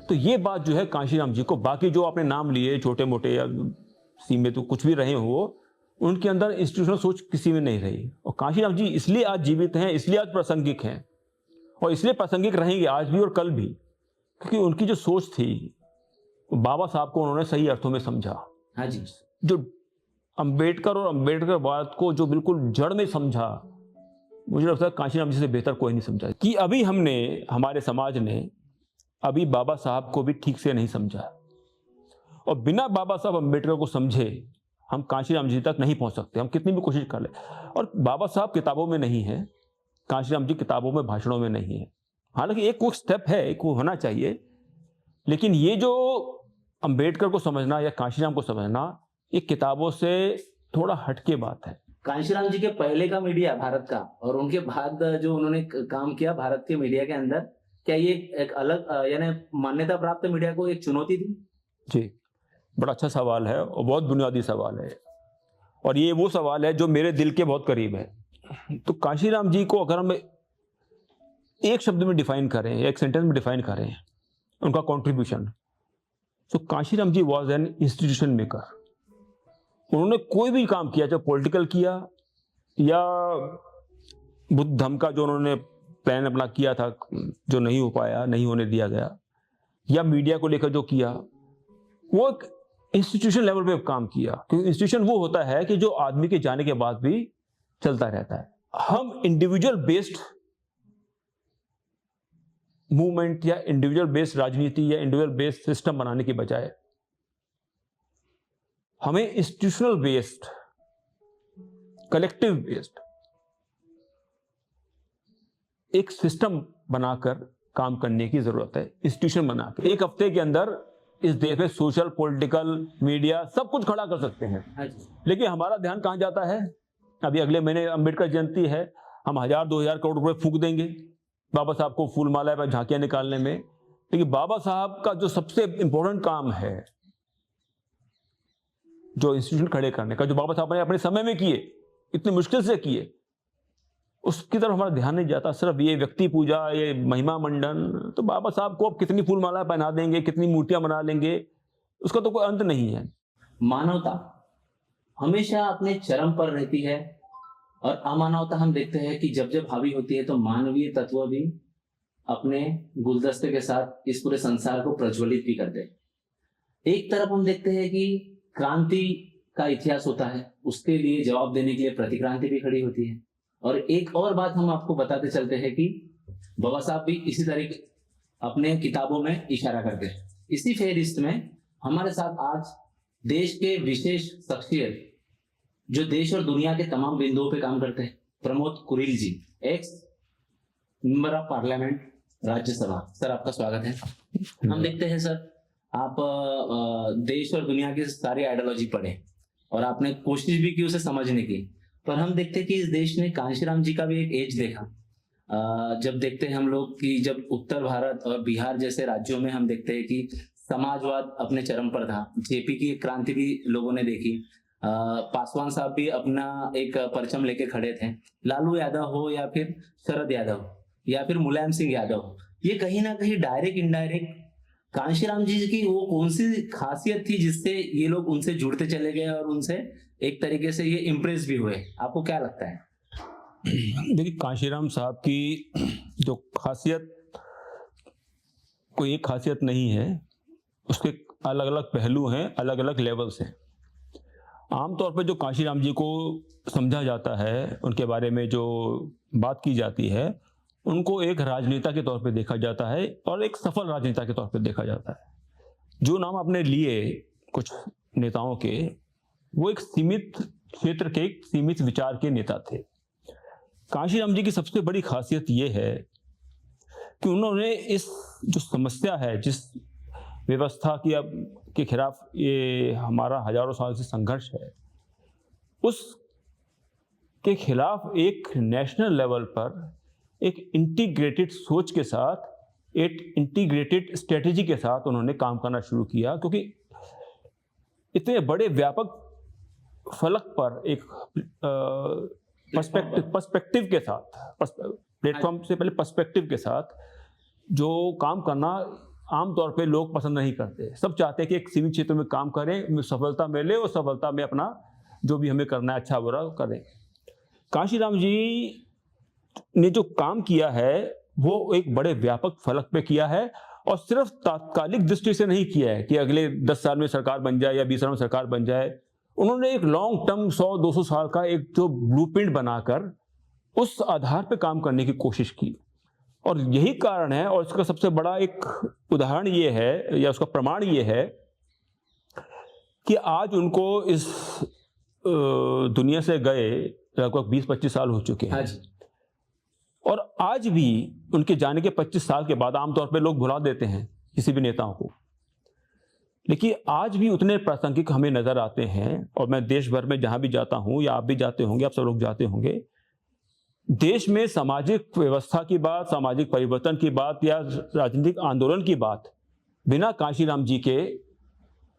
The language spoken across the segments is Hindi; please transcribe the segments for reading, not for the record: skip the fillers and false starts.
तो ये बात जो है कांशीराम जी को, बाकी जो आपने नाम लिए छोटे मोटे या सीमित तो कुछ भी रहे हो, उनके अंदर इंस्टीट्यूशनल सोच किसी में नहीं रही। और कांशीराम जी इसलिए आज जीवित हैं, इसलिए आज प्रासंगिक हैं, और इसलिए प्रासंगिक रहेंगे आज भी और कल भी, क्योंकि उनकी जो सोच थी, बाबा साहब को उन्होंने सही अर्थों में समझा। हाँ जी। जो अंबेडकर और अंबेडकरवाद को जो बिल्कुल जड़ में समझा, मुझे लगता है कांशीराम जी से बेहतर कोई नहीं समझा। कि अभी हमने, हमारे समाज ने अभी बाबा साहब को भी ठीक से नहीं समझा, और बिना बाबा साहब अंबेडकर को समझे हम कांशीराम जी तक नहीं पहुंच सकते, हम कितनी भी कोशिश कर ले। और बाबा साहब किताबों में नहीं है, कांशीराम जी किताबों में, भाषणों में नहीं है। हालांकि एक कोई स्टेप है, एक वो होना चाहिए, लेकिन ये जो अंबेडकर को समझना या कांशीराम को समझना, ये किताबों से थोड़ा हटके बात है। कांशीराम जी के पहले का मीडिया भारत का और उनके बाद जो उन्होंने काम किया भारत के मीडिया के अंदर, क्या ये एक अलग यानी मान्यता प्राप्त मीडिया को एक चुनौती थी? जी, बड़ा अच्छा सवाल है और बहुत बुनियादी सवाल है, और ये वो सवाल है जो मेरे दिल के बहुत करीब है। तो कांशीराम जी को अगर हम एक शब्द में डिफाइन करें, एक सेंटेंस में डिफाइन करें उनका कंट्रीब्यूशन, तो कांशीराम जी वाज एन इंस्टीट्यूशन मेकर। उन्होंने कोई भी काम किया, चाहे पॉलिटिकल किया या बुद्ध धर्म का जो उन्होंने प्लान अपना किया था जो नहीं हो पाया, नहीं होने दिया गया, या मीडिया को लेकर जो किया, वो एक इंस्टीट्यूशन लेवल पे काम किया। क्योंकि इंस्टीट्यूशन वो होता है कि जो आदमी के जाने के बाद भी चलता रहता है। हम इंडिविजुअल बेस्ड मूवमेंट या इंडिविजुअल बेस्ड राजनीति या इंडिविजुअल बेस्ड सिस्टम बनाने की बजाय हमें इंस्टीट्यूशनल बेस्ड, कलेक्टिव बेस्ड एक सिस्टम बनाकर काम करने की जरूरत है। इंस्टीट्यूशन बनाकर एक हफ्ते के अंदर इस देश में सोशल, पॉलिटिकल, मीडिया सब कुछ खड़ा कर सकते हैं, लेकिन हमारा ध्यान कहां जाता है? अभी अगले महीने अंबेडकर जयंती है, हम 1000-2000 करोड़ रुपए फूंक देंगे बाबा साहब को फूलमाला पर झांकियां निकालने में। लेकिन बाबा साहब का जो सबसे इंपॉर्टेंट काम है, जो इंस्टीट्यूशन खड़े करने का, जो बाबा साहब ने अपने समय में किए, इतनी मुश्किल से किए, उसकी तरफ हमारा ध्यान नहीं जाता। सिर्फ ये व्यक्ति पूजा, ये महिमा मंडन, तो बाबा साहब को अब कितनी फूलमाला पहना देंगे, कितनी मूर्तियां बना लेंगे, उसका तो कोई अंत नहीं है। मानवता हमेशा अपने चरम पर रहती है, और अमानवता हम देखते हैं कि जब जब हावी होती है तो मानवीय तत्व भी अपने गुलदस्ते के साथ इस पूरे संसार को प्रज्वलित भी करते हैं। एक तरफ हम देखते हैं कि क्रांति का इतिहास होता है, उसके लिए जवाब देने के लिए प्रतिक्रांति भी खड़ी होती है। और एक और बात हम आपको बताते चलते हैं कि बाबा साहब भी इसी तरीके अपने किताबों में इशारा करते हैं। इसी फेहरिस्त में हमारे साथ आज देश के विशेष शख्सियत, जो देश और दुनिया के तमाम बिंदुओं पे काम करते हैं, Pramod Kureel ji, ex member of parliament Rajya Sabha. Sir, आपका स्वागत है। हम देखते हैं सर, आप देश और दुनिया की सारी आइडियोलॉजी पढ़े और आपने कोशिश भी की उसे समझने की, पर हम देखते हैं कि इस देश ने कांशीराम जी का भी एक एज देखा। जब देखते हैं हम लोग कि जब उत्तर भारत और बिहार जैसे राज्यों में हम देखते हैं कि समाजवाद अपने चरम पर था, जेपी की क्रांति भी लोगों ने देखी, पासवान साहब भी अपना एक परचम लेके खड़े थे, लालू यादव हो या फिर शरद यादव हो या फिर मुलायम सिंह यादव हो, ये कहीं ना कहीं डायरेक्ट इनडायरेक्ट कांशीराम जी की वो कौन सी खासियत थी जिससे ये लोग उनसे जुड़ते चले गए और उनसे एक तरीके से ये इम्प्रेस भी हुए? आपको क्या लगता है? देखिए, कांशीराम साहब की जो खासियत, कोई एक खासियत नहीं है, उसके अलग अलग पहलू हैं, अलग अलग लेवल्स हैं। आमतौर पर जो कांशीराम जी को समझा जाता है, उनके बारे में जो बात की जाती है, उनको एक राजनेता के तौर पे देखा जाता है और एक सफल राजनेता के तौर पे देखा जाता है। जो नाम आपने लिए कुछ नेताओं के, वो एक सीमित क्षेत्र के, एक सीमित विचार के नेता थे। कांशीराम जी की सबसे बड़ी खासियत ये है कि उन्होंने इस जो समस्या है, जिस व्यवस्था की अब के खिलाफ ये हमारा हजारों साल से संघर्ष है, उसके खिलाफ एक नेशनल लेवल पर एक इंटीग्रेटेड सोच के साथ, एक इंटीग्रेटेड स्ट्रेटेजी के साथ उन्होंने काम करना शुरू किया। क्योंकि इतने बड़े व्यापक फलक पर एक पर्सपेक्टिव के साथ, प्लेटफॉर्म से पहले पर्सपेक्टिव के साथ जो काम करना आमतौर पे लोग पसंद नहीं करते। सब चाहते हैं कि एक सीमित क्षेत्र में काम करें, सफलता मिले और सफलता में अपना जो भी हमें करना है अच्छा बुरा करें। कांशीराम जी ने जो काम किया है वो एक बड़े व्यापक फलक पे किया है और सिर्फ तात्कालिक दृष्टि से नहीं किया है कि अगले 10 साल में सरकार बन जाए या 20 साल में सरकार बन जाए। उन्होंने एक लॉन्ग टर्म 100-200 साल का एक जो ब्लूप्रिंट बनाकर उस आधार पे काम करने की कोशिश की और यही कारण है। और इसका सबसे बड़ा एक उदाहरण ये है या उसका प्रमाण ये है कि आज उनको इस दुनिया से गए लगभग 20-25 साल हो चुके हैं। हाँ जी। और आज भी उनके जाने के 25 साल के बाद आमतौर पे लोग भुला देते हैं किसी भी नेताओं को, लेकिन आज भी उतने प्रासंगिक हमें नजर आते हैं। और मैं देश भर में जहां भी जाता हूं या आप भी जाते होंगे, आप सब लोग जाते होंगे, देश में सामाजिक व्यवस्था की बात, सामाजिक परिवर्तन की बात या राजनीतिक आंदोलन की बात बिना कांशीराम जी के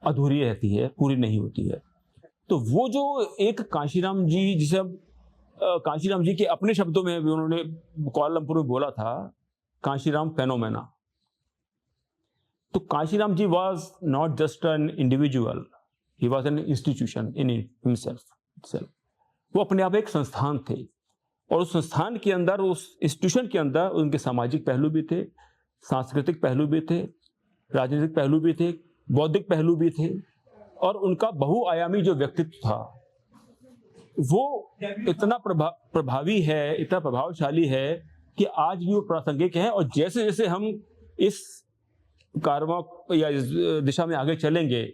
अधूरी रहती है, पूरी नहीं होती है। तो वो जो एक कांशीराम जी, जिसे कांशीराम जी के अपने शब्दों में भी उन्होंने कुआलालंपुर में बोला था, कांशीराम फेनोमेना। तो Kanshiram ji was not just an individual, he was an institution in himself. वो अपने आप एक संस्थान थे और उस संस्थान के अंदर, उस इंस्टीट्यूशन के अंदर उनके सामाजिक पहलू भी थे, सांस्कृतिक पहलू भी थे, राजनीतिक पहलू भी थे, बौद्धिक पहलू भी थे और उनका बहुआयामी जो व्यक्तित्व था वो इतना प्रभावी है, इतना प्रभावशाली है कि आज भी वो प्रासंगिक है। और जैसे जैसे हम इस कारवां या इस दिशा में आगे चलेंगे,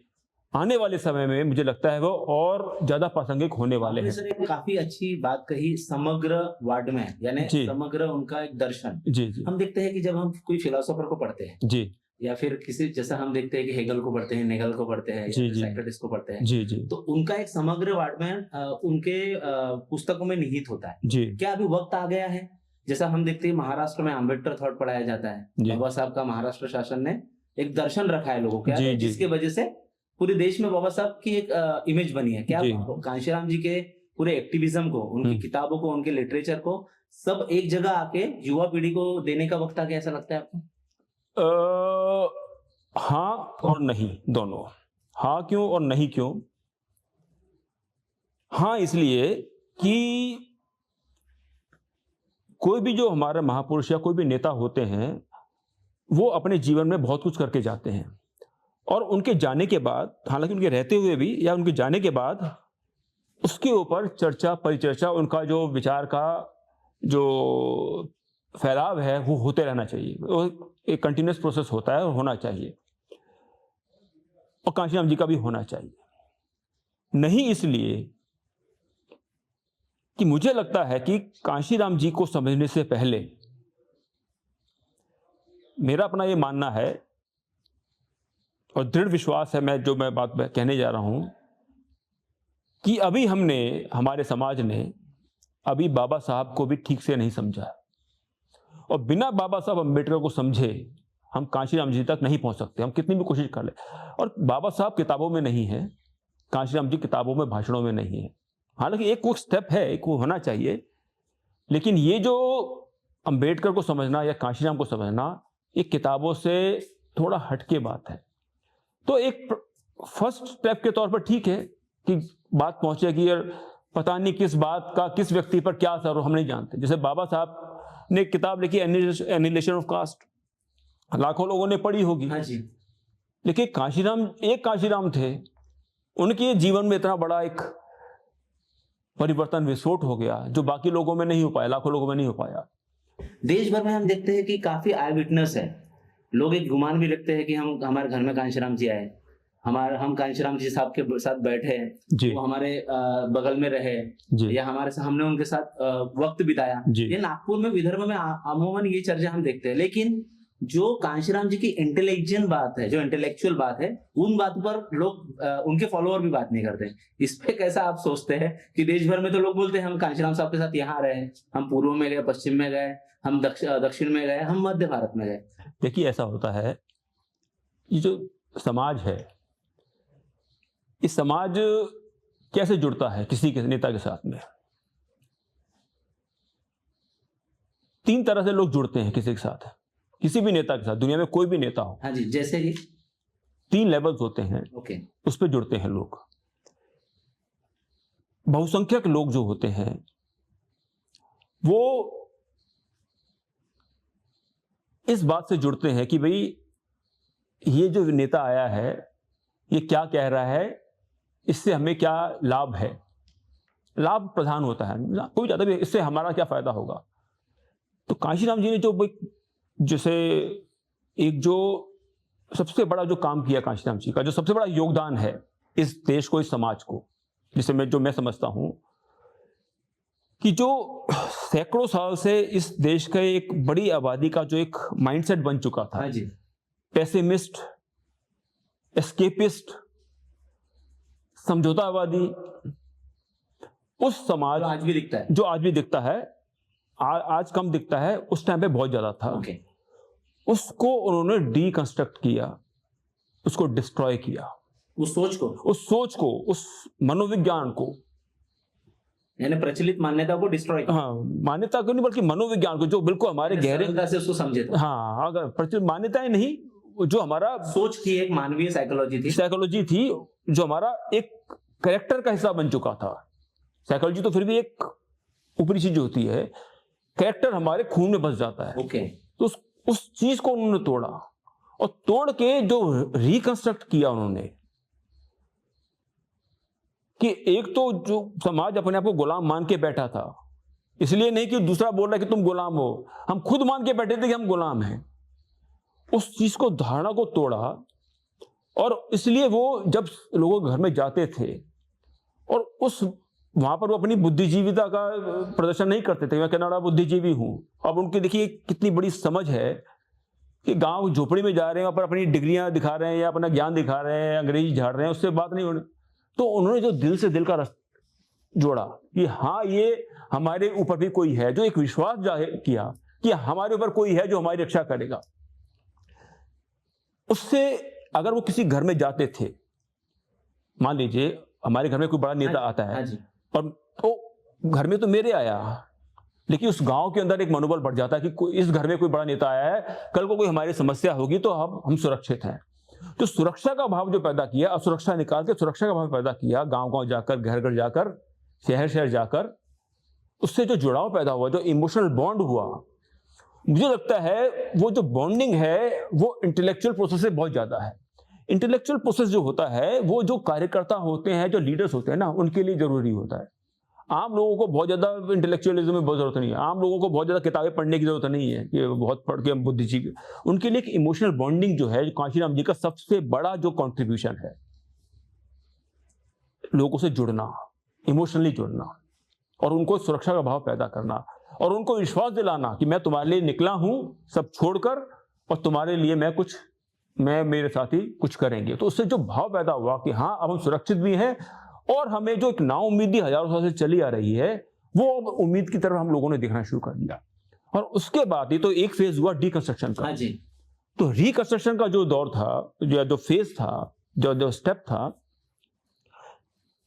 आने वाले समय में मुझे लगता है वो और ज्यादा प्रासंगिक होने वाले हैं। सर एक काफी अच्छी बात कही, समग्र वाड्मय, यानी जी। समग्र उनका एक दर्शन। जी जी हम देखते हैं कि जब हम कोई फिलोसोफर को पढ़ते हैं जी या फिर किसी, जैसा हम देखते हैं कि हेगल को पढ़ते हैं, नेगल को पढ़ते हैं, जी, जी। सॉक्रेटिस को पढ़ते हैं, जी जी तो उनका एक समग्र वाड्मय उनके पुस्तकों में निहित होता है। जी क्या अभी वक्त आ गया है, जैसा हम देखते हैं महाराष्ट्र में अम्बेडकर थॉट पढ़ाया जाता है, जी। बाबा साहब का महाराष्ट्र शासन ने एक दर्शन रखा है लोगों के जी, आगे, जी। जिसके वजह से पूरे देश में बाबा साहब की एक इमेज बनी है। क्या जी। कांशीराम जी के पूरे एक्टिविज्म को, उनकी किताबों को, उनके लिटरेचर को सब एक जगह आके युवा पीढ़ी को देने का वक्त आ गया, ऐसा लगता है आपको? हाँ और नहीं, दोनों। हाँ क्यों और नहीं क्यों? हाँ इसलिए कि कोई भी जो हमारा महापुरुष या कोई भी नेता होते हैं वो अपने जीवन में बहुत कुछ करके जाते हैं और उनके जाने के बाद, हालांकि उनके रहते हुए भी या उनके जाने के बाद, उसके ऊपर चर्चा परिचर्चा, उनका जो विचार का जो फैलाव है वो होते रहना चाहिए। वो एक कंटिन्यूस प्रोसेस होता है और होना चाहिए, और कांशीराम जी का भी होना चाहिए। नहीं इसलिए कि मुझे लगता है कि कांशीराम जी को समझने से पहले, मेरा अपना ये मानना है और दृढ़ विश्वास है, मैं बात कहने जा रहा हूं, कि अभी हमारे समाज ने अभी बाबा साहब को भी ठीक से नहीं समझा और बिना बाबा साहब अम्बेडकर को समझे हम कांशीराम जी तक नहीं पहुंच सकते, हम कितनी भी कोशिश कर ले। और बाबा साहब किताबों में नहीं है, कांशीराम जी किताबों में, भाषणों में नहीं है। हालांकि एक वो स्टेप है, एक वो होना चाहिए, लेकिन ये जो अम्बेडकर को समझना या कांशीराम को समझना, ये किताबों से थोड़ा हटके बात है। तो एक फर्स्ट स्टेप के तौर पर ठीक है कि बात पहुंचेगी, और पता नहीं किस बात का किस व्यक्ति पर क्या असर हो, हम नहीं जानते। जैसे बाबा साहब ने एक किताब लिखी, एनिहिलेशन ऑफ कास्ट, लाखों लोगों ने पढ़ी होगी। हाँ जी। लेकिन एक कांशीराम थे, उनके जीवन में इतना बड़ा एक परिवर्तन, विस्फोट हो गया जो बाकी लोगों में नहीं हो पाया, लाखों लोगों में नहीं हो पाया। देश भर में हम देखते हैं कि काफी आई विटनेस है, लोग एक गुमान भी रखते हैं कि हमारे घर में कांशीराम जी आए, हम कांशीराम जी साहब के साथ बैठे, वो हमारे बगल में रहे, या हमने उनके साथ वक्त बिताया। ये नागपुर में, विदर्भ में अमूमन ये चर्चा हम देखते हैं। लेकिन जो कांशीराम जी की इंटेलेक्चुअल बात है, जो इंटेलेक्चुअल बात है, उन बात पर लोग, उनके फॉलोअर भी बात नहीं करते। इस पे कैसा आप सोचते हैं कि देश भर में तो लोग बोलते हैं हम कांशीराम साहब के साथ यहाँ रहे, हम पूर्व में गए, पश्चिम में गए, हम दक्षिण में गए, हम मध्य भारत में गए। देखिए ऐसा होता है, ये जो समाज है, इस समाज कैसे जुड़ता है किसी के नेता के साथ में? 3 तरह से लोग जुड़ते हैं किसी के साथ। किसी भी नेता के साथ, दुनिया में कोई भी नेता हो, हाँ जी, जैसे कि 3 लेवल्स होते हैं, ओके, उस पर जुड़ते हैं लोग। बहुसंख्यक लोग जो होते हैं वो इस बात से जुड़ते हैं कि भाई ये जो नेता आया है ये क्या कह रहा है, इससे हमें क्या लाभ है, लाभ प्रधान होता है, कोई ज्यादा भी, इससे हमारा क्या फायदा होगा। तो कांशीराम जी ने जो जैसे एक जो सबसे बड़ा जो काम किया कांशीराम जी का, जो सबसे बड़ा योगदान है इस देश को, इस समाज को, जिसे मैं समझता हूं कि जो सैकड़ों साल से इस देश का एक बड़ी आबादी का जो एक माइंडसेट बन चुका था, हाँ जी, पेसिमिस्ट, एस्केपिस्ट, समझौतावादी, उस समाज जो आज भी दिखता है, जो आज भी दिखता है, आज कम दिखता है, उस टाइम पे बहुत ज्यादा था। ओके, उसको उन्होंने डीकंस्ट्रक्ट किया, उसको डिस्ट्रॉय किया, उस सोच को, उस मनोविज्ञान को, यानी प्रचलित मान्यता को डिस्ट्रॉय किया। हाँ, मान्यता को नहीं बल्कि मनोविज्ञान को, जो बिल्कुल हमारे गहरे सरलता से उसको समझे थे। हाँ, अगर प्रचलित मान्यताएं नहीं, जो हमारा सोच की एक मानवीय साइकोलॉजी थी, जो हमारा एक कैरेक्टर का हिस्सा बन चुका था। साइकोलॉजी तो फिर भी एक ऊपरी चीज होती है, कैरेक्टर हमारे खून में बस जाता है। ओके, तो उस चीज को उन्होंने तोड़ा, और तोड़ के जो रिकंस्ट्रक्ट किया उन्होंने, कि एक तो जो समाज अपने आप को गुलाम मान के बैठा था, इसलिए नहीं कि दूसरा बोल रहा है कि तुम गुलाम हो, हम खुद मान के बैठे थे कि हम गुलाम हैं, उस चीज को, धारणा को तोड़ा। और इसलिए वो जब लोगों के घर में जाते थे और वहां पर वो अपनी बुद्धिजीविता का प्रदर्शन नहीं करते थे, मैं कनाडा बुद्धिजीवी हूं। अब उनकी देखिए कितनी बड़ी समझ है कि गांव झोपड़ी में जा रहे हैं, वहां पर अपनी डिग्रियां दिखा रहे हैं या अपना ज्ञान दिखा रहे हैं, अंग्रेजी झाड़ रहे हैं, उससे बात नहीं होनी। तो उन्होंने जो दिल से दिल का जोड़ा कि हाँ, ये हमारे ऊपर भी कोई है, जो एक विश्वास जाहिर किया कि हमारे ऊपर कोई है जो हमारी रक्षा करेगा। उससे अगर वो किसी घर में जाते थे, मान लीजिए हमारे घर में कोई बड़ा नेता आता है, और तो घर में तो मेरे आया, लेकिन उस गांव के अंदर एक मनोबल बढ़ जाता है कि इस घर में कोई बड़ा नेता आया है, कल को कोई हमारी समस्या होगी तो हम सुरक्षित हैं। तो सुरक्षा का भाव जो पैदा किया, असुरक्षा निकाल के सुरक्षा का भाव पैदा किया, गांव-गांव जाकर, घर-घर जाकर, शहर-शहर जाकर, उससे जो जुड़ाव पैदा हुआ, जो इमोशनल बॉन्ड हुआ, मुझे लगता है वो जो बॉन्डिंग है वो इंटेलेक्चुअल प्रोसेस से बहुत ज्यादा है। इंटेलेक्चुअल प्रोसेस जो होता है वो जो कार्यकर्ता होते हैं, जो लीडर्स होते हैं ना, उनके लिए जरूरी होता है। आम लोगों को बहुत ज्यादा इंटेलेक्चुअलिज्म में बहुत जरूरत नहीं है, आम लोगों को बहुत ज्यादा किताबें पढ़ने की जरूरत नहीं है कि बहुत पढ़ के हम बुद्धिजीवी। उनके लिए एक इमोशनल बॉन्डिंग जो है, कांशीराम जी का सबसे बड़ा जो कॉन्ट्रीब्यूशन है, लोगों से जुड़ना, इमोशनली जुड़ना, और उनको सुरक्षा का भाव पैदा करना, और उनको विश्वास दिलाना कि मैं तुम्हारे लिए निकला हूं सब छोड़कर, और तुम्हारे लिए मैं मेरे साथी कुछ करेंगे। तो उससे जो भाव पैदा हुआ कि हाँ, अब हम सुरक्षित भी हैं, और हमें जो एक नाउम्मीदी हजारों साल से चली आ रही है, वो अब उम्मीद की तरफ हम लोगों ने देखना शुरू कर दिया। और उसके बाद ये तो एक फेज हुआ डीकंस्ट्रक्शन का। हाँ जी। तो रिकंस्ट्रक्शन का जो दौर था, जो फेज था, जो स्टेप था,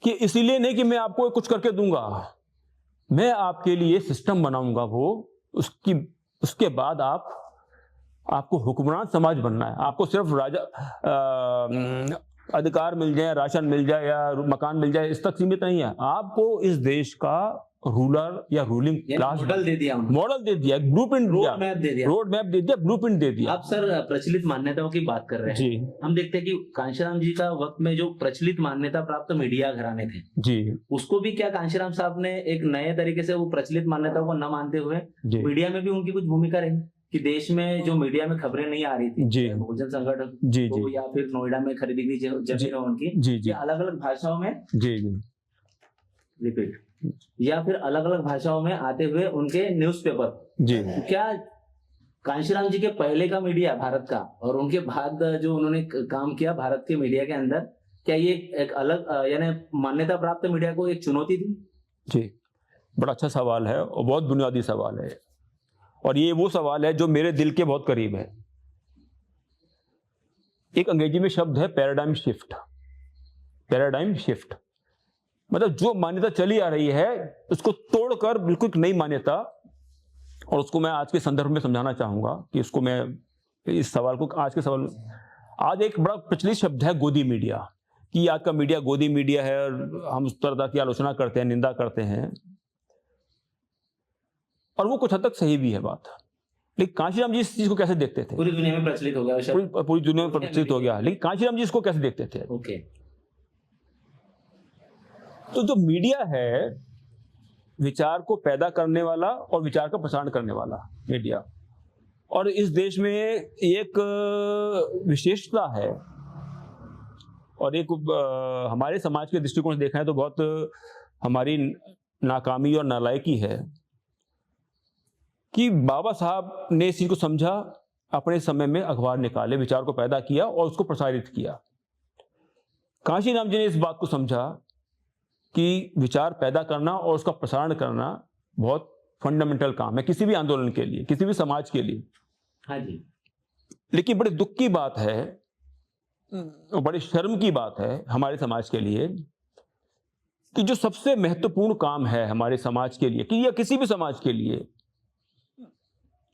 कि इसीलिए नहीं कि मैं आपको कुछ करके दूंगा, मैं आपके लिए सिस्टम बनाऊंगा, वो उसके बाद आपको हुक्मरान समाज बनना है। आपको सिर्फ अधिकार मिल जाए, राशन मिल जाए या मकान मिल जाए, इस तक सीमित नहीं है। आपको इस देश का रूलर या रूलिंग क्लास मॉडल दे दिया, ब्लूप्रिंट दिया, रोड मैप दे दिया, ब्लूप्रिंट दे दिया। आप सर प्रचलित मान्यताओं की बात कर रहे हैं जी। हम देखते हैं कि कांशीराम जी का वक्त में जो प्रचलित मान्यता प्राप्त मीडिया घराने थे जी, उसको भी क्या कांशीराम साहब ने एक नए तरीके से वो प्रचलित मान्यताओं को न मानते हुए मीडिया में भी उनकी कुछ भूमिका रही कि देश में जो मीडिया में खबरें नहीं आ रही थी, बहुजन संगठन या फिर नोएडा में खरीदी गई जमीन उनकी, अलग अलग भाषाओं में रिपीट या फिर अलग अलग भाषाओं में आते हुए उनके न्यूज़पेपर, क्या कांशीराम जी के पहले का मीडिया भारत का और उनके बाद जो उन्होंने काम किया भारत के मीडिया के अंदर, क्या ये एक अलग यानी मान्यता प्राप्त मीडिया को एक चुनौती थी? जी, बड़ा अच्छा सवाल है और बहुत बुनियादी सवाल है, और ये वो सवाल है जो मेरे दिल के बहुत करीब है। एक अंग्रेजी में शब्द है पैराडाइम शिफ्ट। पैराडाइम शिफ्ट मतलब जो मान्यता चली आ रही है उसको तोड़कर बिल्कुल एक नई मान्यता और उसको मैं आज के संदर्भ में समझाना चाहूँगा कि इसको मैं इस सवाल को आज के सवाल, आज एक बड़ा प्रचलित शब्द है गोदी मीडिया, कि आज का मीडिया गोदी मीडिया है और हम उस तरह की आलोचना करते हैं, निंदा करते हैं, और वो कुछ हद तक सही भी है बात। लेकिन कांशीराम जी इस चीज को कैसे देखते थे? पूरी दुनिया में प्रचलित हो गया वो शब्द। पूरी दुनिया में प्रचलित हो गया, लेकिन कांशीराम जी इसको कैसे देखते थे? ओके। तो जो मीडिया है, विचार को पैदा करने वाला और विचार का प्रसारण करने वाला मीडिया, और इस देश में एक विशेषता है और एक हमारे समाज के दृष्टिकोण से देखा है तो बहुत हमारी नाकामी और नालायकी है कि बाबा साहब ने इस चीज को समझा, अपने समय में अखबार निकाले, विचार को पैदा किया और उसको प्रसारित किया। कांशीराम जी ने इस बात को समझा कि विचार पैदा करना और उसका प्रसारण करना बहुत फंडामेंटल काम है किसी भी आंदोलन के लिए, किसी भी समाज के लिए। हाँ जी। लेकिन बड़े दुख की बात है और बड़ी शर्म की बात है हमारे समाज के लिए कि जो सबसे महत्वपूर्ण काम है हमारे समाज के लिए, कि या किसी भी समाज के लिए,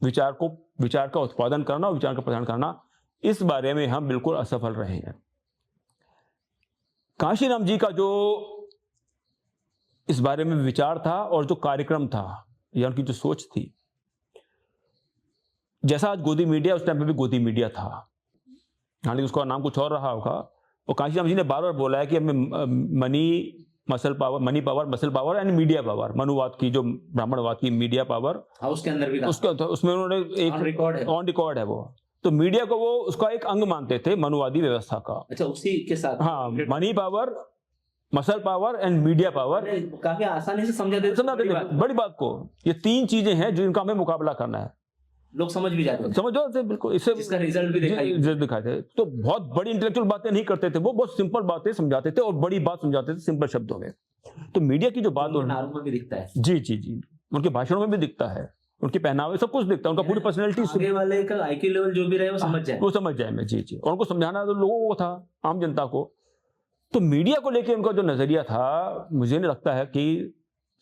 विचार का उत्पादन करना और विचार का प्रसारण करना, इस बारे में हम बिल्कुल असफल रहे हैं। कांशीराम जी का जो इस बारे में विचार था और जो कार्यक्रम था या उनकी जो सोच थी, जैसा आज गोदी मीडिया, उस टाइम पे भी गोदी मीडिया था, हालांकि उसका नाम कुछ और रहा होगा। और कांशीराम जी ने बार बार बोला है कि हमें money power, muscle power and media power, मनुवाद की, जो ब्राह्मणवाद की मीडिया पावर, उसके अंदर भी उसमें उन्होंने एक ऑन रिकॉर्ड है वो, तो मीडिया को वो उसका एक अंग मानते थे मनुवादी व्यवस्था का। अच्छा, उसी के साथ, हाँ, money power, muscle power and media power, काफी आसानी से समझा देते बड़ी बात को। ये तीन चीजें हैं जिनका हमें मुकाबला करना है, लोग समझ भी जाते हैं, समझो बिल्कुल, इससे इसका रिजल्ट भी दिखाए थे। तो बहुत बड़ी इंटेलेक्चुअल बातें नहीं करते थे वो, बहुत सिंपल बातें समझाते थे और बड़ी बात समझाते थे सिंपल शब्दों में। तो मीडिया की जो बात में भी दिखता है, जी, उनके भाषणों में भी दिखता है, उनके पहनावे, सब कुछ दिखता है, उनका पूरी पर्सनैलिटी, आगे वाले का आईक्यू लेवल जो भी रहे वो समझ जाए मैं। जी, और उनको समझाना तो लोगों को था, आम जनता को। तो मीडिया को लेकर उनका जो नजरिया था, मुझे नहीं लगता है कि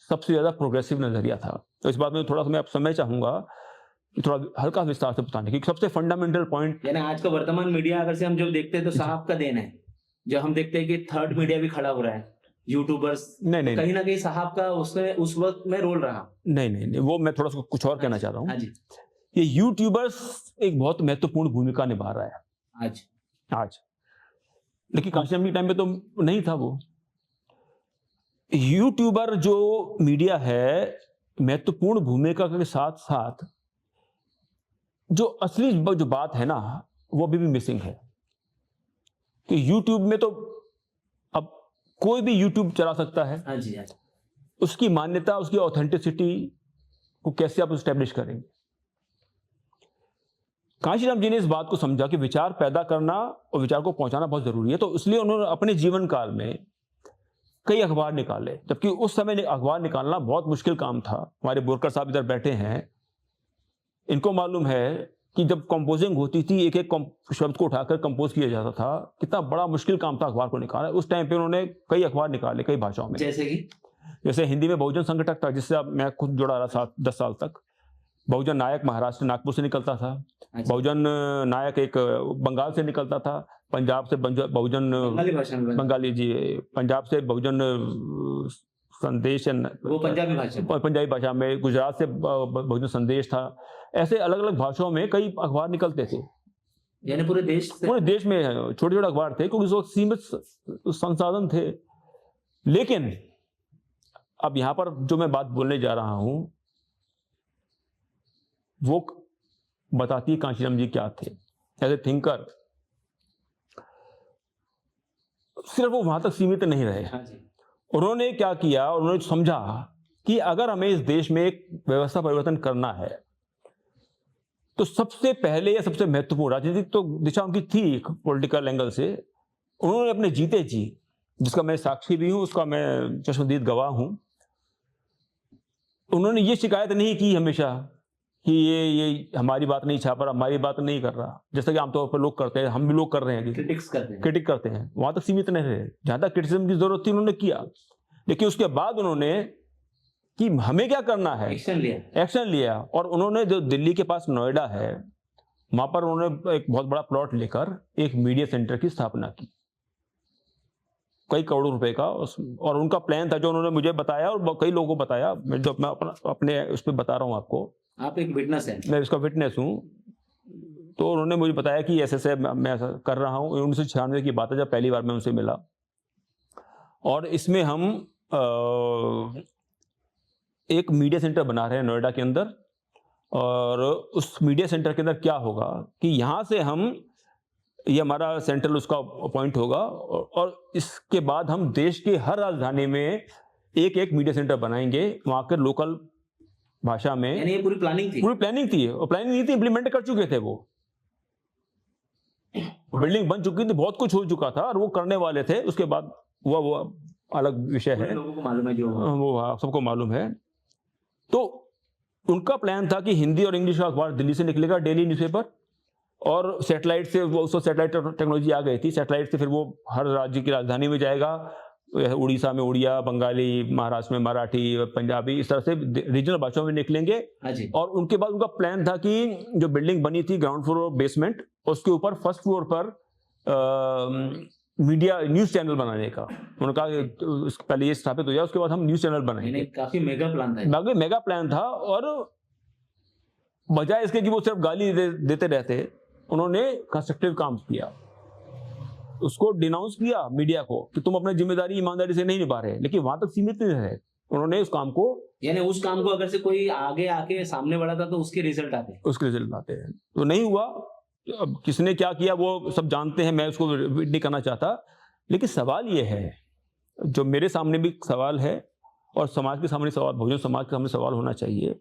सबसे ज्यादा प्रोग्रेसिव नजरिया था। तो इस बात में थोड़ा सा मैं अब समय चाहूंगा थोड़ा हल्का विस्तार से बताने की। सबसे फंडामेंटल पॉइंट, यानी आज का वर्तमान मीडिया अगर से हम जो देखते हैं तो साहब का देन है। जो हम देखते हैं कि थर्ड मीडिया भी खड़ा हो रहा है, यूट्यूबर्स, नहीं, कहीं ना कहीं साहब का उसमें उस वक्त में रोल रहा। नहीं, वो मैं थोड़ा सा कुछ और कहना चाह रहा हूँ। हाँ जी। ये यूट्यूबर्स एक बहुत महत्वपूर्ण भूमिका निभा रहा है आज, लेकिन कांशीराम जी टाइम में तो नहीं था वो। यूट्यूबर जो मीडिया है, महत्वपूर्ण भूमिका के साथ साथ जो असली जो बात है ना, वो अभी भी मिसिंग है। कि यूट्यूब में तो अब कोई भी यूट्यूब चला सकता है। हाँ जी। उसकी मान्यता, उसकी ऑथेंटिसिटी को कैसे आप एस्टेब्लिश करेंगे? कांशीराम जी ने इस बात को समझा कि विचार पैदा करना और विचार को पहुंचाना बहुत जरूरी है। तो इसलिए उन्होंने अपने जीवन काल में कई अखबार निकाले, जबकि उस समय अखबार निकालना बहुत मुश्किल काम था। हमारे बोरकर साहब इधर बैठे हैं, इनको मालूम है कि जब कंपोजिंग होती थी, एक एक शब्द को उठाकर कंपोज किया जाता था, कितना बड़ा मुश्किल काम था अखबार को निकालना। उस टाइम पे उन्होंने कई अखबार निकाले कई भाषाओं में, जैसे हिंदी में बहुजन संगठक था, जिससे मैं खुद जुड़ा रहा 10 साल तक। बहुजन नायक महाराष्ट्र नागपुर से निकलता था, बहुजन नायक एक बंगाल से निकलता था, पंजाब से बहुजन बंगाली जी, पंजाब से बहुजन संदेश, वो पंजाबी भाषा में, गुजरात से बहुजन संदेश था। ऐसे अलग अलग भाषाओं में कई अखबार निकलते थे, यानी पूरे देश में छोटे छोटे अखबार थे, क्योंकि उस वक्त सीमित संसाधन थे। लेकिन अब यहां पर जो मैं बात बोलने जा रहा हूं वो बताती है कांशीराम जी क्या थे एज ए थिंकर। सिर्फ वो वहां तक सीमित नहीं रहे। उन्होंने क्या किया, उन्होंने समझा कि अगर हमें इस देश में एक व्यवस्था परिवर्तन करना है तो सबसे पहले या सबसे महत्वपूर्ण राजनीतिक तो दिशा उनकी थी पॉलिटिकल एंगल से, उन्होंने अपने जीते जी, जिसका मैं साक्षी भी हूं, उसका मैं चश्मदीद गवाह हूं, उन्होंने ये शिकायत नहीं की हमेशा कि ये हमारी बात नहीं छाप रहा, हमारी बात नहीं कर रहा, जैसा कि आमतौर पर लोग करते हैं, हम भी लोग कर रहे हैं, क्रिटिक करते हैं। वहां तक सीमित नहीं रहे, जहां तक क्रिटिसिज्म की जरूरत थी उन्होंने किया। लेकिन उसके बाद उन्होंने कि हमें क्या करना है, एक्शन लिया। और उन्होंने जो दिल्ली के पास नोएडा है, वहां पर उन्होंने एक बहुत बड़ा प्लॉट लेकर एक मीडिया सेंटर की स्थापना की, कई करोड़ों रुपए का। और उनका प्लान था जो उन्होंने मुझे बताया और कई लोगों को बताया, मैं जो अपने उस पर बता रहा हूँ आपको, आप एक विटनेस हैं, मैं इसका विटनेस हूँ। तो उन्होंने मुझे बताया कि ऐसे मैं ऐसा कर रहा हूँ। 1996 की बात है जब पहली बार मैं उनसे मिला। और इसमें हम एक मीडिया सेंटर बना रहे हैं नोएडा के अंदर। और उस मीडिया सेंटर के अंदर क्या होगा कि यहाँ से हम, ये हमारा सेंट्रल उसका पॉइंट होगा, और इसके बाद हम देश के हर राजधानी में एक एक मीडिया सेंटर बनाएंगे, वहाँ के लोकल भाषा में। यानी ये पूरी प्लानिंग थी? पूरी प्लानिंग थी, और प्लानिंग नहीं थी, इम्प्लीमेंट कर चुके थे। वो बिल्डिंग बन चुकी थी, बहुत कुछ हो चुका था, और वो करने वाले थे। उसके बाद हुआ वो अलग विषय है, लोगों को मालूम है, जो वो सबको मालूम है। तो उनका प्लान था कि हिंदी और इंग्लिश का अखबार दिल्ली से निकलेगा, डेली न्यूज़पेपर, और सैटेलाइट से, वो उसको सैटेलाइट टेक्नोलॉजी आ गई थी, सैटेलाइट से फिर वो हर राज्य की राजधानी में जाएगा। उड़ीसा में उड़िया, बंगाली, महाराष्ट्र में मराठी, पंजाबी, इस तरह से रीजनल भाषाओं में निकलेंगे। और उनके बाद उनका प्लान था कि जो बिल्डिंग बनी थी ग्राउंड फ्लोर और बेसमेंट, उसके ऊपर फर्स्ट फ्लोर पर मीडिया न्यूज चैनल बनाने का। उन्होंने कहा पहले ये स्थापित हो जाए, उसके बाद हम न्यूज चैनल बनाएंगे। काफी मेगा प्लान था, मेगा प्लान था। और बजाय इसके कि वो सिर्फ गाली देते रहते, उन्होंने कंस्ट्रक्टिव काम किया, उसको डिनाउंस किया मीडिया को कि तुम अपनी जिम्मेदारी ईमानदारी से नहीं निभा रहे। लेकिन वहां तक सीमित नहीं रहे, उन्होंने उस काम को, यानी उस काम को अगर से कोई आगे आके सामने बढ़ा था तो उसके रिजल्ट आते हैं। तो नहीं हुआ। अब किसने क्या किया वो सब जानते हैं, मैं उसको रिपीट नहीं करना चाहता। लेकिन सवाल ये है, जो मेरे सामने भी सवाल है और समाज के सामने सवाल, बहुजन समाज के सामने सवाल होना चाहिए,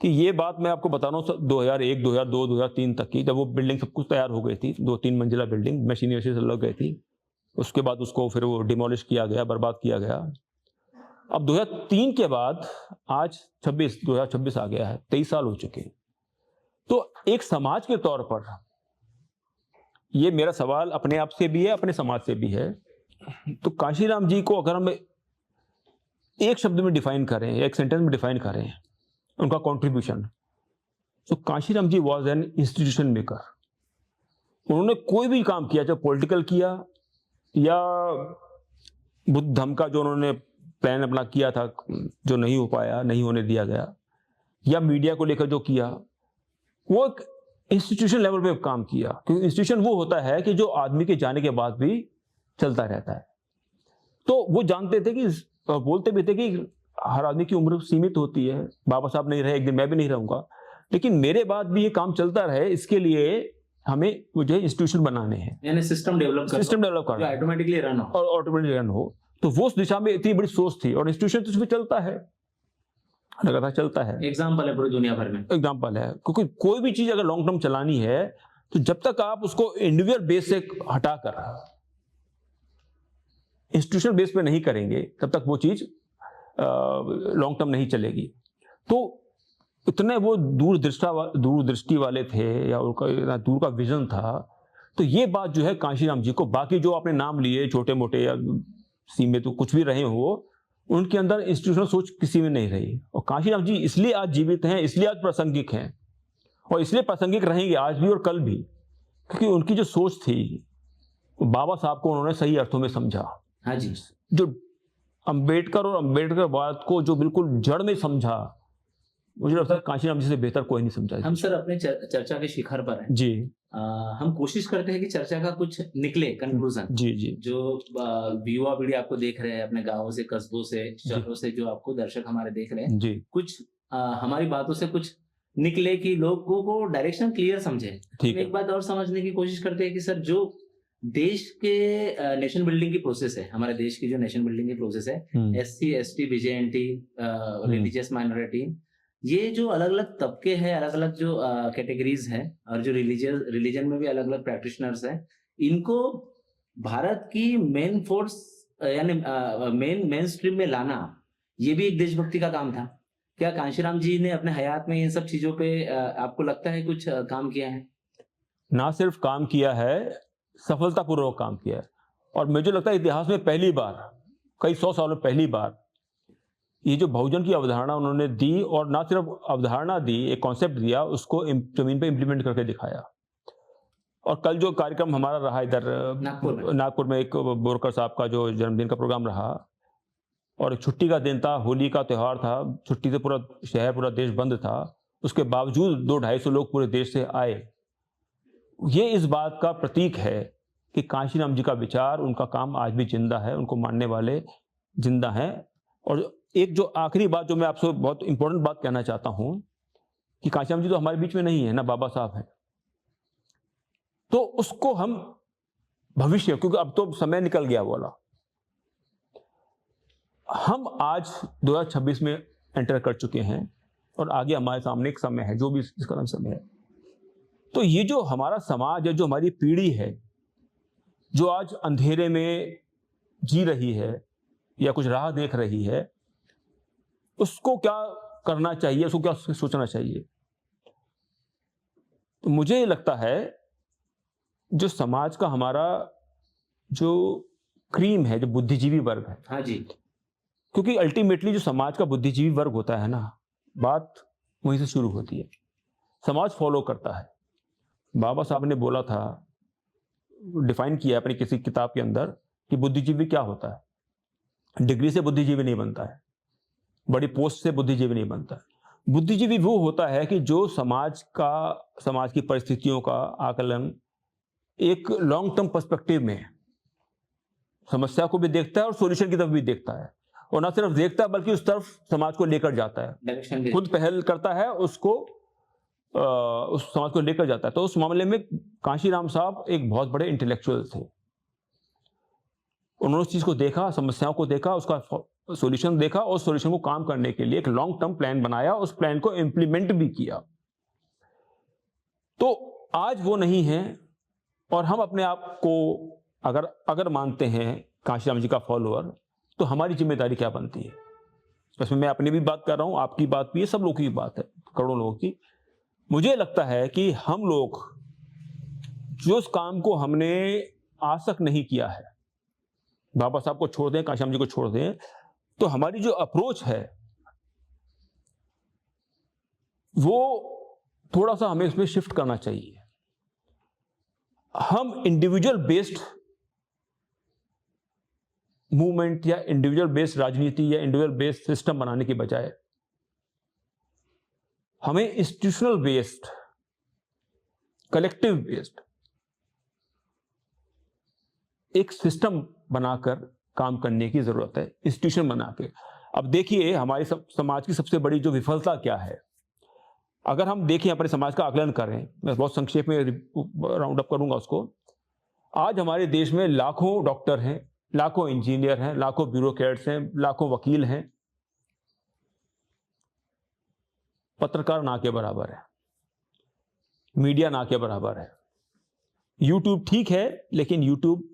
कि ये बात मैं आपको बता रहा हूँ 2001, 2002, 2003 तक की, जब वो बिल्डिंग सब कुछ तैयार हो गई थी, 2-3 मंजिला बिल्डिंग मशीनरी से लग गई थी। उसके बाद उसको फिर वो डिमोलिश किया गया, बर्बाद किया गया। अब 2003 के बाद आज 2026 आ गया है, 23 साल हो चुके। तो एक समाज के तौर पर ये मेरा सवाल अपने आप से भी है, अपने समाज से भी है। तो कांशीराम जी को अगर हम एक शब्द में डिफाइन करें, एक सेंटेंस में डिफाइन करें उनका कंट्रीब्यूशन, तो कांशीराम जी वाज एन इंस्टीट्यूशन मेकर। उन्होंने कोई भी काम किया, चाहे पॉलिटिकल किया या बुद्ध धर्म का जो उन्होंने प्लान अपना किया था, जो नहीं हो पाया, नहीं होने दिया गया, या मीडिया को लेकर जो किया, वो एक इंस्टीट्यूशन लेवल पे काम किया। क्योंकि इंस्टीट्यूशन वो होता है कि जो आदमी के जाने के बाद भी चलता रहता है। तो वो जानते थे कि, बोलते भी थे कि हर आदमी की उम्र सीमित होती है, बाबा साहब नहीं रहे, एक दिन मैं भी नहीं रहूंगा, लेकिन मेरे बाद भी ये काम चलता रहे, इसके लिए हमें मुझे इंस्टीट्यूशन बनाने हैं, यानी सिस्टम डेवलप करना, ऑटोमेटिकली रन हो, और ऑटोमेटिकली रन हो। तो वो उस दिशा में इतनी बड़ी सोच थी, और इंस्टीट्यूशन तो उसमें चलता है, लगातार चलता है। एग्जाम्पल है पूरी दुनिया भर में, एग्जाम्पल है। क्योंकि कोई भी चीज अगर लॉन्ग टर्म चलानी है, तो जब तक आप उसको इंडिविजुअल बेस से हटाकर इंस्टीट्यूशनल बेस पे नहीं करेंगे, तब तक वो चीज लॉन्ग टर्म नहीं चलेगी। तो इतने वो दूरदृष्टि वाले थे, या उनका दूर का विजन था। तो ये बात जो है कांशीराम जी को, बाकी जो आपने नाम लिए छोटे मोटे या सीमित, तो कुछ भी रहे हो, उनके अंदर इंस्टीट्यूशनल सोच किसी में नहीं रही। और कांशीराम जी इसलिए आज जीवित हैं, इसलिए आज प्रासंगिक हैं, और इसलिए प्रासंगिक रहेंगे आज भी और कल भी, क्योंकि उनकी जो सोच थी, बाबा साहब को उन्होंने सही अर्थों में समझा। हाँ जी। जो अंबेडकर और अंबेडकरवाद को जो बिल्कुल जड़ में समझा, मुझे लगता है कांशीराम जी से बेहतर कोई नहीं समझा। हम सर अपने चर्चा के शिखर पर हैं जी। हम कोशिश करते हैं कि चर्चा का कुछ निकले कंक्लूजन। जी जी। जो युवा पीढ़ी आपको देख रहे हैं, अपने गांवों से, कस्बों से, शहरों से, जो आपको दर्शक हमारे देख रहे हैं जी, कुछ हमारी बातों से कुछ निकले कि लोगों को डायरेक्शन क्लियर समझे। एक बात और समझने की कोशिश करते हैं कि सर, जो देश के नेशन बिल्डिंग की प्रोसेस है, हमारे देश की जो नेशन बिल्डिंग की प्रोसेस है, SC, ST, BJNT, religious minority, ये जो अलग अलग तबके हैं, अलग अलग जो कैटेगरीज हैं, और जो रिलीजन में भी अलग अलग प्रैक्टिशनर्स हैं, इनको भारत की मेन फोर्स यानी मेन स्ट्रीम में लाना, ये भी एक देशभक्ति का काम था। क्या कांशीराम जी ने अपने हयात में इन सब चीजों पे आपको लगता है कुछ काम किया है? ना सिर्फ काम किया है, सफलतापूर्वक काम किया है। और मुझे लगता है इतिहास में पहली बार, कई 100 सालों में पहली बार, ये जो बहुजन की अवधारणा उन्होंने दी, और ना सिर्फ अवधारणा दी, एक कॉन्सेप्ट दिया, उसको जमीन पे इम्प्लीमेंट करके दिखाया। और कल जो कार्यक्रम हमारा रहा इधर नागपुर में एक बोरकर साहब का जो जन्मदिन का प्रोग्राम रहा, और छुट्टी का दिन था, होली का त्यौहार था, छुट्टी से पूरा शहर, पूरा देश बंद था, उसके बावजूद 200-250 लोग पूरे देश से आए। ये इस बात का प्रतीक है कि कांशीराम जी का विचार, उनका काम आज भी जिंदा है, उनको मानने वाले जिंदा हैं। और एक जो आखिरी बात जो मैं आपसे बहुत इंपॉर्टेंट बात कहना चाहता हूं कि कांशीराम जी तो हमारे बीच में नहीं है ना, बाबा साहब हैं, तो उसको हम भविष्य, क्योंकि अब तो समय निकल गया वाला, हम आज 2026 में एंटर कर चुके हैं और आगे हमारे सामने एक समय है, जो भी इसका नाम समय है। तो ये जो हमारा समाज है, जो हमारी पीढ़ी है, जो आज अंधेरे में जी रही है या कुछ राह देख रही है, उसको क्या करना चाहिए, उसको क्या सोचना चाहिए। तो मुझे ये लगता है जो समाज का हमारा जो क्रीम है, जो बुद्धिजीवी वर्ग है, हाँ जी, क्योंकि अल्टीमेटली जो समाज का बुद्धिजीवी वर्ग होता है ना, बात वहीं से शुरू होती है। समाज फॉलो करता है। बाबा साहब ने बोला था, डिफाइन किया अपनी किसी किताब के अंदर, कि बुद्धिजीवी क्या होता है। डिग्री से बुद्धिजीवी नहीं बनता है, बड़ी पोस्ट से बुद्धिजीवी नहीं बनता है। बुद्धिजीवी वो होता है कि जो समाज की परिस्थितियों का आकलन एक लॉन्ग टर्म पर्सपेक्टिव में समस्या को भी देखता है और सॉल्यूशन की तरफ भी देखता है, और ना सिर्फ देखता है बल्कि उस तरफ समाज को लेकर जाता है, खुद पहल करता है, उसको उस समाज को लेकर जाता है। तो उस मामले में कांशीराम साहब एक बहुत बड़े इंटेलेक्चुअल थे। उन्होंने उस चीज को देखा, समस्याओं को देखा, उसका सॉल्यूशन देखा, और सॉल्यूशन को काम करने के लिए एक लॉन्ग टर्म प्लान बनाया, उस प्लान को इंप्लीमेंट भी किया। तो आज वो नहीं है, और हम अपने आप को अगर मानते हैं कांशीराम जी का फॉलोअर, तो हमारी जिम्मेदारी क्या बनती है। इसमें मैं अपनी भी बात कर रहा हूं, आपकी बात भी है, सब लोगों की बात है, करोड़ों लोगों की। मुझे लगता है कि हम लोग जो उस काम को हमने आज तक नहीं किया है, बाबा साहब को छोड़ दें, कांशीराम जी को छोड़ दें, तो हमारी जो अप्रोच है वो थोड़ा सा हमें इसमें शिफ्ट करना चाहिए। हम इंडिविजुअल बेस्ड मूवमेंट या इंडिविजुअल बेस्ड राजनीति या इंडिविजुअल बेस्ड सिस्टम बनाने की बजाय हमें इंस्टीट्यूशनल बेस्ड, कलेक्टिव बेस्ड एक सिस्टम बनाकर काम करने की जरूरत है, इंस्टीट्यूशन बना के। अब देखिए हमारे समाज की सबसे बड़ी जो विफलता क्या है, अगर हम देखें अपने समाज का आकलन करें, मैं बहुत संक्षेप में राउंड अप करूंगा उसको। आज हमारे देश में लाखों डॉक्टर हैं, लाखों इंजीनियर हैं, लाखों ब्यूरोक्रेट्स हैं, लाखों वकील हैं, पत्रकार ना के बराबर है, मीडिया ना के बराबर है। यूट्यूब ठीक है, लेकिन यूट्यूब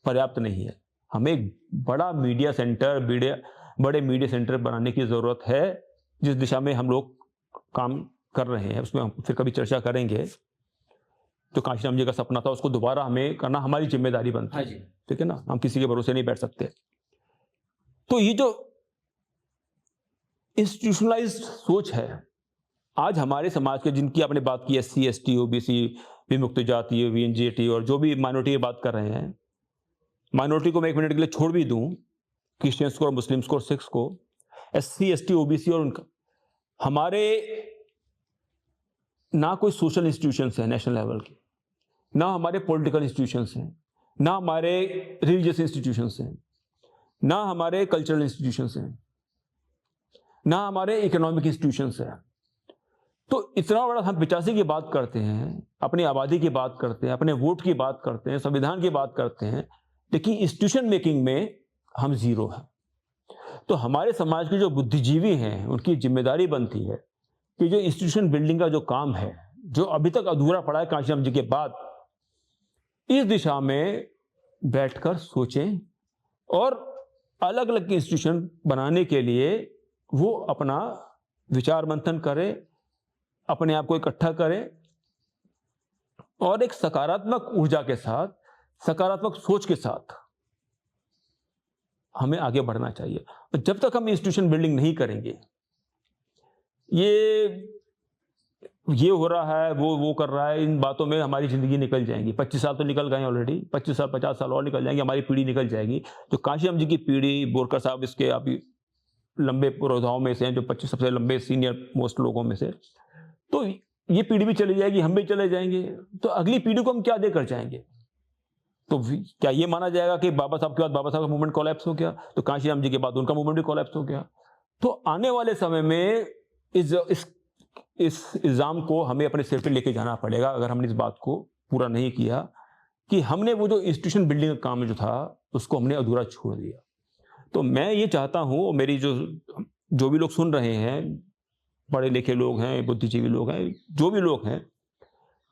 पर्याप्त नहीं है। हमें एक बड़ा मीडिया सेंटर, बड़े मीडिया सेंटर बनाने की जरूरत है, जिस दिशा में हम लोग काम कर रहे हैं उसमें हम फिर कभी चर्चा करेंगे। जो कांशीराम जी का सपना था उसको दोबारा हमें करना हमारी जिम्मेदारी बनती है, ठीक है ना, हम किसी के भरोसे नहीं बैठ सकते। तो ये जो इंस्टीट्यूशनलाइज्ड सोच है आज हमारे समाज के, जिनकी आपने बात की, SC ST OBC, विमुक्त जाति, VNGT और जो भी माइनॉरिटी की बात कर रहे हैं, माइनॉरिटी को मैं एक मिनट के लिए छोड़ भी दूं, क्रिश्चियंस को और मुस्लिम्स को और सिख्स को, SC ST OBC और उनका, हमारे ना कोई सोशल इंस्टीट्यूशंस हैं नेशनल लेवल की, ना हमारे पॉलिटिकल इंस्टीट्यूशंस हैं, ना हमारे रिलीजियस इंस्टीट्यूशंस हैं, ना हमारे कल्चरल इंस्टीट्यूशंस हैं, ना हमारे इकोनॉमिक इंस्टीट्यूशंस हैं। तो इतना बड़ा हम 85 की बात करते हैं, अपनी आबादी की बात करते हैं, अपने वोट की बात करते हैं, संविधान की बात करते हैं, लेकिन इंस्टीट्यूशन मेकिंग में हम जीरो हैं। तो हमारे समाज के जो बुद्धिजीवी हैं उनकी जिम्मेदारी बनती है कि जो इंस्टीट्यूशन बिल्डिंग का जो काम है, जो अभी तक अधूरा पड़ा है कांशीराम जी के बाद, इस दिशा में बैठकर सोचें और अलग अलग इंस्टीट्यूशन बनाने के लिए वो अपना विचार मंथन करें, अपने आप को इकट्ठा करें और एक सकारात्मक ऊर्जा के साथ, सकारात्मक सोच के साथ हमें आगे बढ़ना चाहिए। और जब तक हम इंस्टीट्यूशन बिल्डिंग नहीं करेंगे, ये हो रहा है, वो कर रहा है, इन बातों में हमारी ज़िंदगी निकल जाएंगी। 25 साल तो निकल गए ऑलरेडी, 25 साल 50 साल और निकल जाएंगे, हमारी पीढ़ी निकल जाएगी। जो काशीराम जी की पीढ़ी, बोरकर साहब इसके अभी लंबे पुरोधाओं में से हैं, जो 25 सबसे लंबे सीनियर मोस्ट लोगों में से, तो ये पीढ़ी भी चली जाएगी, हम भी चले जाएंगे, तो अगली पीढ़ी को हम क्या देकर जाएंगे? तो क्या ये माना जाएगा कि बाबा साहब के बाद बाबा साहब का मूवमेंट कोलैप्स हो गया, तो काशीराम जी के बाद उनका मूवमेंट भी कोलैप्स हो गया? तो आने वाले समय में इस इल्ज़ाम को हमें अपने सिर पे लेके जाना पड़ेगा, अगर हमने इस बात को पूरा नहीं किया कि हमने वो जो इंस्टीट्यूशन बिल्डिंग का काम जो था उसको हमने अधूरा छोड़ दिया। तो मैं ये चाहता हूँ, मेरी जो भी लोग सुन रहे हैं, पढ़े लिखे लोग हैं, बुद्धिजीवी लोग हैं, जो भी लोग हैं,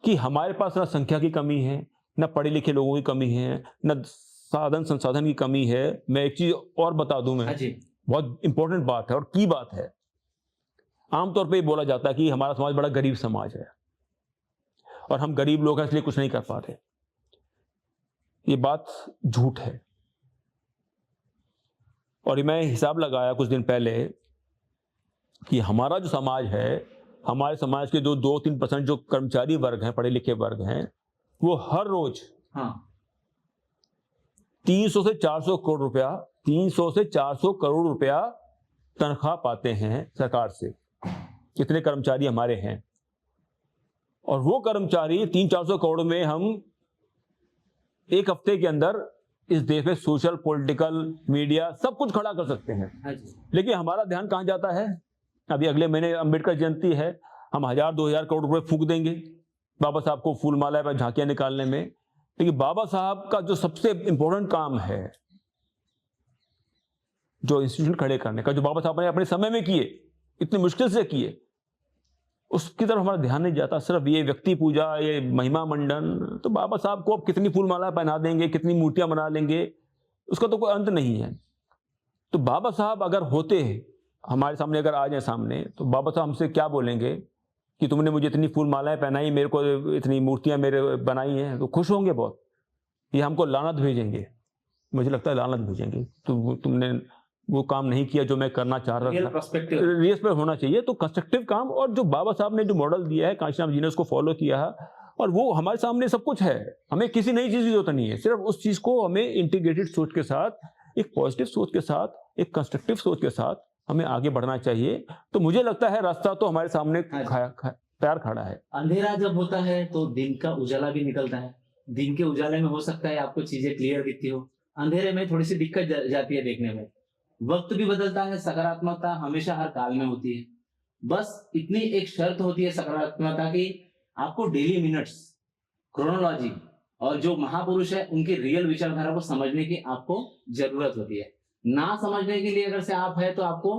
कि हमारे पास ना संख्या की कमी है, ना पढ़े लिखे लोगों की कमी है, ना साधन संसाधन की कमी है। मैं एक चीज़ और बता दूं, मैं बहुत इंपॉर्टेंट बात है और की बात है। आमतौर पे बोला जाता है कि हमारा समाज बड़ा गरीब समाज है और हम गरीब लोग हैं इसलिए कुछ नहीं कर पाते। ये बात झूठ है। और मैं हिसाब लगाया कुछ दिन पहले कि हमारा जो समाज है, हमारे समाज के जो 2-3% जो कर्मचारी वर्ग हैं, पढ़े लिखे वर्ग हैं, वो हर रोज 300 से 400 करोड़ रुपया 300 से 400 करोड़ रुपया तनख्वाह पाते हैं सरकार से। कितने कर्मचारी हमारे हैं, और वो कर्मचारी 300-400 करोड़ में हम एक हफ्ते के अंदर इस देश में सोशल, पॉलिटिकल, मीडिया सब कुछ खड़ा कर सकते हैं। लेकिन हमारा ध्यान कहां जाता है? अभी अगले महीने अंबेडकर जयंती है, हम 1000-2000 करोड़ रुपए फूंक देंगे बाबा साहब को फूल माला पर झांकियां निकालने में। लेकिन बाबा साहब का जो सबसे इंपॉर्टेंट काम है, जो इंस्टीट्यूशन खड़े करने का, जो बाबा साहब ने अपने समय में किए, इतनी मुश्किल से किए, उसकी तरफ हमारा ध्यान नहीं जाता। सिर्फ ये व्यक्ति पूजा, ये महिमा मंडन, तो बाबा साहब को अब कितनी फूल माला पहना देंगे, कितनी मूर्तियां बना लेंगे, उसका तो कोई अंत नहीं है। तो बाबा साहब अगर होते हमारे सामने, अगर आ जाए सामने, तो बाबा साहब हमसे क्या बोलेंगे कि तुमने मुझे इतनी फूल मालाएं पहनाई, मेरे को इतनी मूर्तियां मेरे बनाई हैं, तो खुश होंगे बहुत। ये हमको लानत भेजेंगे, मुझे लगता है लानत भेजेंगे, तो तुमने वो काम नहीं किया जो मैं करना चाह रहा था। रियल पर्सपेक्टिव होना चाहिए, तो कंस्ट्रक्टिव काम। और जो बाबा साहब ने जो मॉडल दिया है, काशीराम जी ने उसको फॉलो किया है, और वो हमारे सामने सब कुछ है। हमें किसी नई चीज की जरूरत नहीं है, सिर्फ उस चीज को हमें इंटीग्रेटेड सोच के साथ, एक पॉजिटिव सोच के साथ, एक कंस्ट्रक्टिव सोच के साथ हमें आगे बढ़ना चाहिए। तो मुझे लगता है रास्ता तो हमारे सामने तैयार खड़ा है। अंधेरा जब होता है तो दिन का उजाला भी निकलता है। दिन के उजाले में हो सकता है आपको चीजें क्लियर दिखती हो, अंधेरे में थोड़ी सी दिक्कत जाती है देखने में। वक्त भी बदलता है, सकारात्मकता हमेशा हर काल में होती है। बस इतनी एक शर्त होती है सकारात्मकता की, आपको डेली मिनट्स, क्रोनोलॉजी और जो महापुरुष है उनकी रियल विचारधारा को समझने की आपको जरूरत होती है। ना समझने के लिए अगर से आप है तो आपको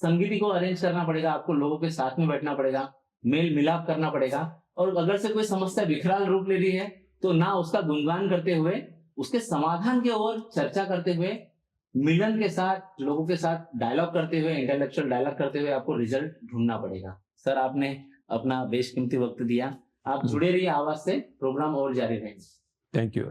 संगीति को अरेंज करना पड़ेगा, आपको लोगों के साथ में बैठना पड़ेगा, मेल मिलाप करना पड़ेगा। और अगर से कोई समस्या विकराल रूप ले रही है तो ना उसका गुणगान करते हुए, उसके समाधान की ओर चर्चा करते हुए, मिलन के साथ, लोगों के साथ डायलॉग करते हुए, इंटेलेक्चुअल डायलॉग करते हुए आपको रिजल्ट ढूंढना पड़ेगा। सर, आपने अपना बेशकीमती वक्त दिया। आप जुड़े रहिए आवाज से, प्रोग्राम और जारी रहेंगे। Thank you.